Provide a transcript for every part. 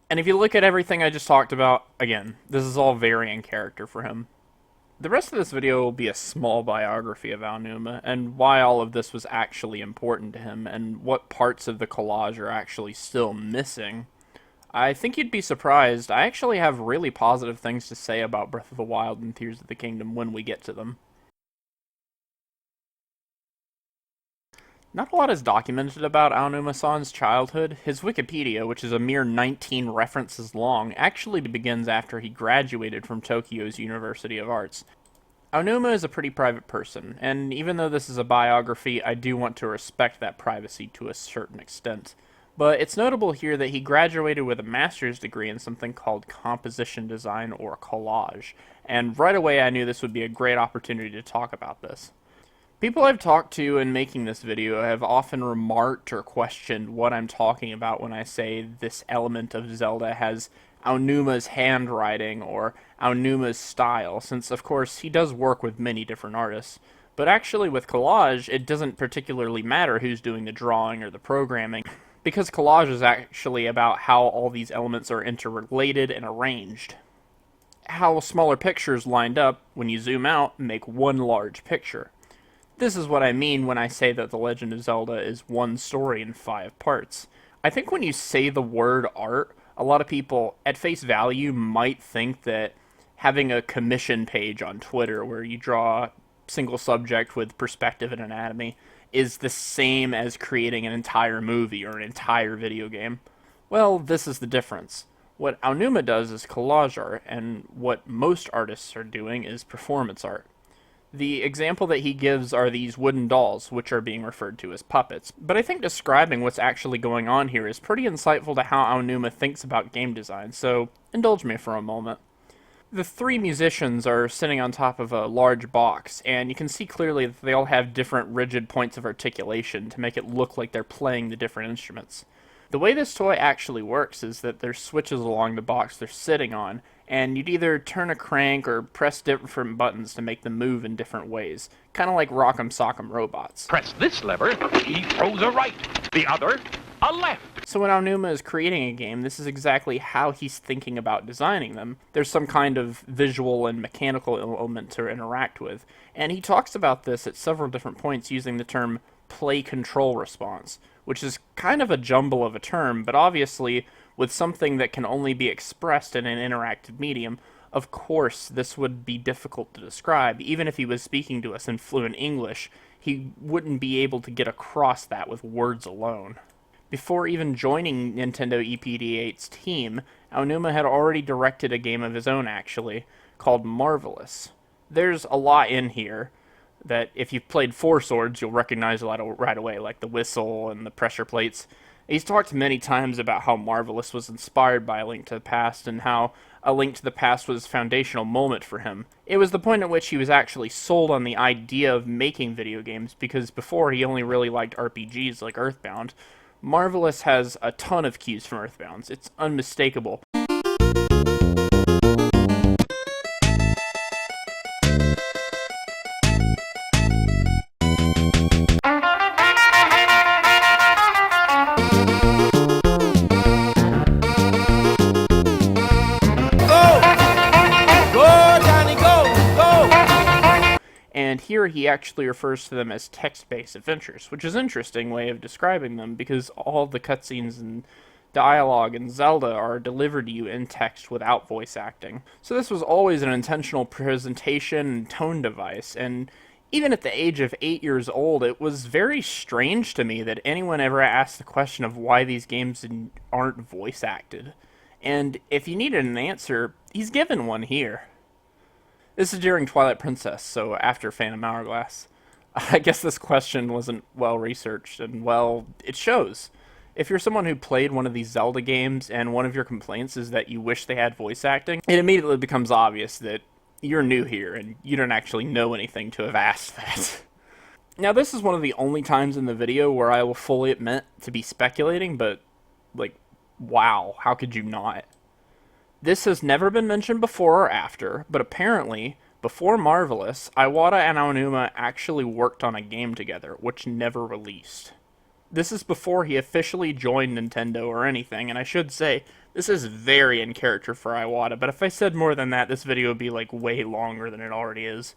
And if you look at everything I just talked about, again, this is all very in character for him. The rest of this video will be a small biography of Aonuma, and why all of this was actually important to him, and what parts of the collage are actually still missing. I think you'd be surprised, I actually have really positive things to say about Breath of the Wild and Tears of the Kingdom when we get to them. Not a lot is documented about Aonuma-san's childhood. His Wikipedia, which is a mere 19 references long, actually begins after he graduated from Tokyo's University of Arts. Aonuma is a pretty private person, and even though this is a biography, I do want to respect that privacy to a certain extent. But it's notable here that he graduated with a master's degree in something called composition design or collage, and right away I knew this would be a great opportunity to talk about this. People I've talked to in making this video have often remarked or questioned what I'm talking about when I say this element of Zelda has Aonuma's handwriting or Aonuma's style, since of course he does work with many different artists. But actually with collage, it doesn't particularly matter who's doing the drawing or the programming, because collage is actually about how all these elements are interrelated and arranged. How smaller pictures lined up, when you zoom out, make one large picture. This is what I mean when I say that The Legend of Zelda is one story in 5 parts. I think when you say the word art, a lot of people, at face value, might think that having a commission page on Twitter where you draw a single subject with perspective and anatomy is the same as creating an entire movie or an entire video game. Well, this is the difference. What Aonuma does is collage art, and what most artists are doing is performance art. The example that he gives are these wooden dolls, which are being referred to as puppets. But I think describing what's actually going on here is pretty insightful to how Aonuma thinks about game design, so indulge me for a moment. The 3 musicians are sitting on top of a large box, and you can see clearly that they all have different rigid points of articulation to make it look like they're playing the different instruments. The way this toy actually works is that there's switches along the box they're sitting on, and you'd either turn a crank or press different buttons to make them move in different ways, kind of like Rock'em Sock'em Robots. Press this lever, he throws a right, the other, a left. So when Aonuma is creating a game, this is exactly how he's thinking about designing them. There's some kind of visual and mechanical element to interact with, and he talks about this at several different points using the term play control response, which is kind of a jumble of a term, but obviously with something that can only be expressed in an interactive medium, of course this would be difficult to describe. Even if he was speaking to us in fluent English, he wouldn't be able to get across that with words alone. Before even joining Nintendo EPD8's team, Aonuma had already directed a game of his own, actually, called Marvelous. There's a lot in here that if you've played Four Swords, you'll recognize a lot right away, like the whistle and the pressure plates. He's talked many times about how Marvelous was inspired by A Link to the Past, and how A Link to the Past was a foundational moment for him. It was the point at which he was actually sold on the idea of making video games, because before he only really liked RPGs like Earthbound. Marvelous has a ton of cues from Earthbound. It's unmistakable. And here he actually refers to them as text-based adventures, which is an interesting way of describing them because all the cutscenes and dialogue in Zelda are delivered to you in text without voice acting. So this was always an intentional presentation and tone device, and even at the age of 8 years old, it was very strange to me that anyone ever asked the question of why these games aren't voice acted. And if you needed an answer, he's given one here. This is during Twilight Princess, so after Phantom Hourglass. I guess this question wasn't well researched, and well, it shows. If you're someone who played one of these Zelda games, and one of your complaints is that you wish they had voice acting, it immediately becomes obvious that you're new here, and you don't actually know anything to have asked that. Now, this is one of the only times in the video where I will fully admit to be speculating, but, like, wow, how could you not? This has never been mentioned before or after, but apparently, before Marvelous, Iwata and Aonuma actually worked on a game together, which never released. This is before he officially joined Nintendo or anything, and I should say, This is very in character for Iwata, but if I said more than that, this video would be like way longer than it already is.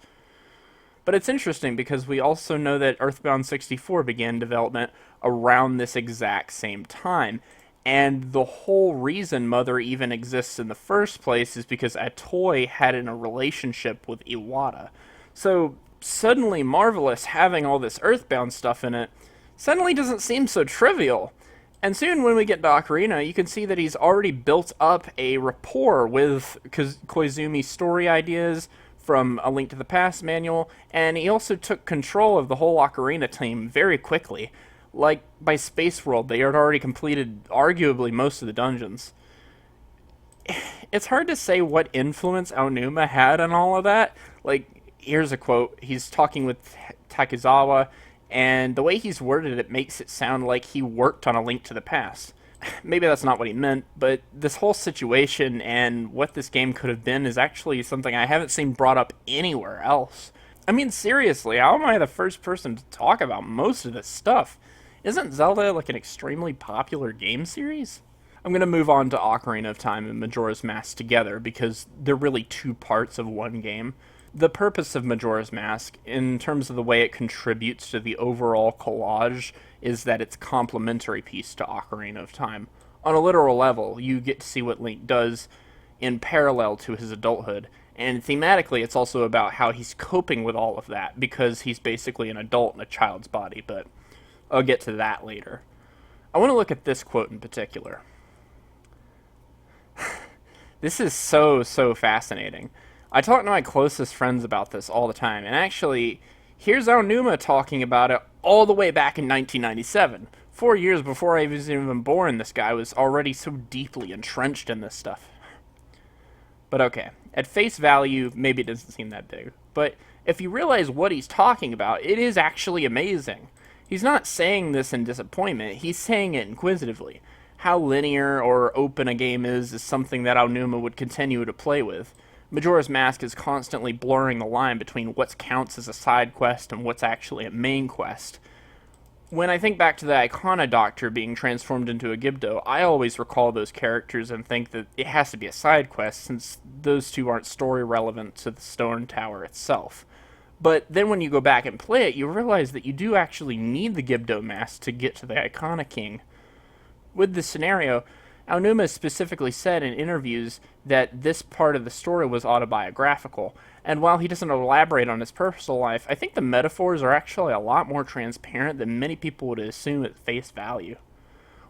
But it's interesting because we also know that Earthbound 64 began development around this exact same time. And the whole reason Mother even exists in the first place is because Atoy had a relationship with Iwata. So suddenly Marvelous having all this Earthbound stuff in it suddenly doesn't seem so trivial. And soon when we get to Ocarina, you can see that he's already built up a rapport with Koizumi's story ideas from A Link to the Past manual, and he also took control of the whole Ocarina team very quickly. Like, by Space World, they had already completed arguably most of the dungeons. It's hard to say what influence Aonuma had on all of that. Like, here's a quote. He's talking with Takizawa, and the way he's worded it makes it sound like he worked on A Link to the Past. Maybe that's not what he meant, but this whole situation and what this game could have been is actually something I haven't seen brought up anywhere else. I mean, seriously, how am I the first person to talk about most of this stuff? Isn't Zelda like an extremely popular game series? I'm going to move on to Ocarina of Time and Majora's Mask together because they're really two parts of one game. The purpose of Majora's Mask, in terms of the way it contributes to the overall collage, is that it's a complementary piece to Ocarina of Time. On a literal level, you get to see what Link does in parallel to his adulthood, and thematically it's also about how he's coping with all of that, because he's basically an adult in a child's body, but I'll get to that later. I want to look at this quote in particular. This is so fascinating. I talk to my closest friends about this all the time, and actually, here's Aonuma talking about it all the way back in 1997. 4 years before I was even born, this guy was already so deeply entrenched in this stuff. But okay, at face value, maybe it doesn't seem that big. But if you realize what he's talking about, it is actually amazing. He's not saying this in disappointment, he's saying it inquisitively. How linear or open a game is something that Aonuma would continue to play with. Majora's Mask is constantly blurring the line between what counts as a side quest and what's actually a main quest. When I think back to the Icona Doctor being transformed into a Gibdo, I always recall those characters and think that it has to be a side quest since those two aren't story relevant to the Stone Tower itself. But then when you go back and play it, you realize that you do actually need the Gibdo mask to get to the Icona King. With this scenario, Aonuma specifically said in interviews that this part of the story was autobiographical, and while he doesn't elaborate on his personal life, I think the metaphors are actually a lot more transparent than many people would assume at face value.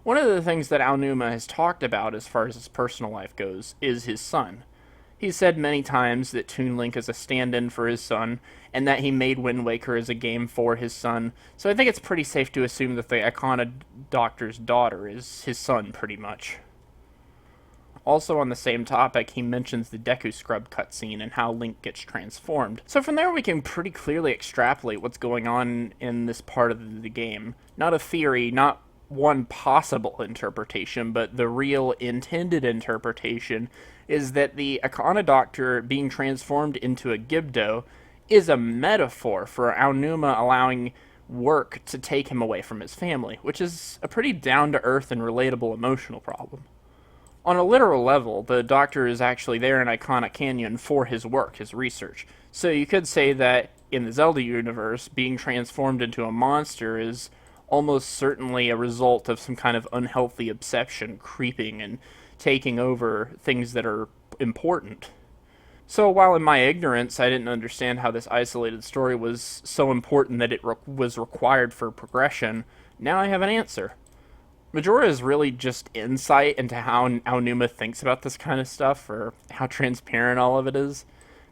One of the things that Aonuma has talked about as far as his personal life goes is his son. He's said many times that Toon Link is a stand-in for his son, and that he made Wind Waker as a game for his son, so I think it's pretty safe to assume that the Icona Doctor's daughter is his son, pretty much. Also on the same topic, he mentions the Deku Scrub cutscene and how Link gets transformed. So from there we can pretty clearly extrapolate what's going on in this part of the game. Not a theory, not one possible interpretation, but the real intended interpretation is that the Icona Doctor being transformed into a Gibdo is a metaphor for Aonuma allowing work to take him away from his family, which is a pretty down-to-earth and relatable emotional problem. On a literal level, the Doctor is actually there in Iconic Canyon for his work, his research. So you could say that in the Zelda universe, being transformed into a monster is almost certainly a result of some kind of unhealthy obsession creeping and taking over things that are important. So while in my ignorance I didn't understand how this isolated story was so important that it was required for progression, now I have an answer. Majora is really just insight into how Aonuma thinks about this kind of stuff, or how transparent all of it is.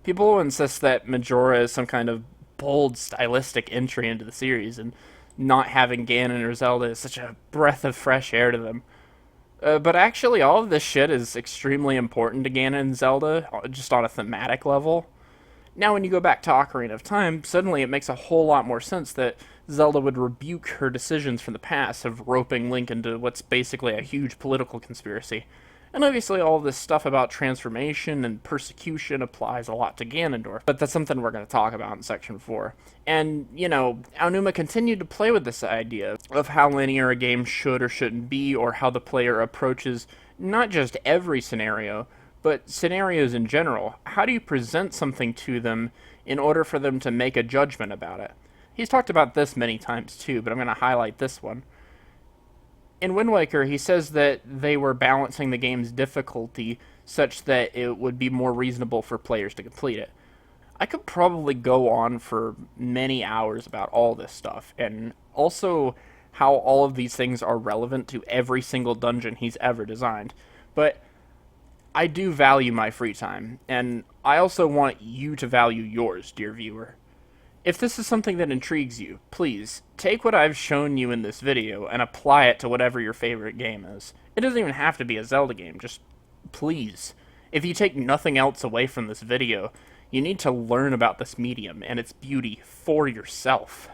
People will insist that Majora is some kind of bold, stylistic entry into the series, and not having Ganon or Zelda is such a breath of fresh air to them. But actually, all of this shit is extremely important to Ganon and Zelda, just on a thematic level. Now, when you go back to Ocarina of Time, suddenly it makes a whole lot more sense that Zelda would rebuke her decisions from the past of roping Link into what's basically a huge political conspiracy. And obviously all this stuff about transformation and persecution applies a lot to Ganondorf, but that's something we're going to talk about in Section 4. And, you know, Aonuma continued to play with this idea of how linear a game should or shouldn't be, or how the player approaches Not just every scenario, but scenarios in general. How do you present something to them in order for them to make a judgment about it? He's talked about this many times too, but I'm going to highlight this one. In Wind Waker, he says that they were balancing the game's difficulty such that it would be more reasonable for players to complete it. I could probably go on for many hours about all this stuff, and also how all of these things are relevant to every single dungeon he's ever designed. But I do value my free time, and I also want you to value yours, dear viewer. If this is something that intrigues you, please take what I've shown you in this video and apply it to whatever your favorite game is. It doesn't even have to be a Zelda game, just please. If you take nothing else away from this video, you need to learn about this medium and its beauty for yourself.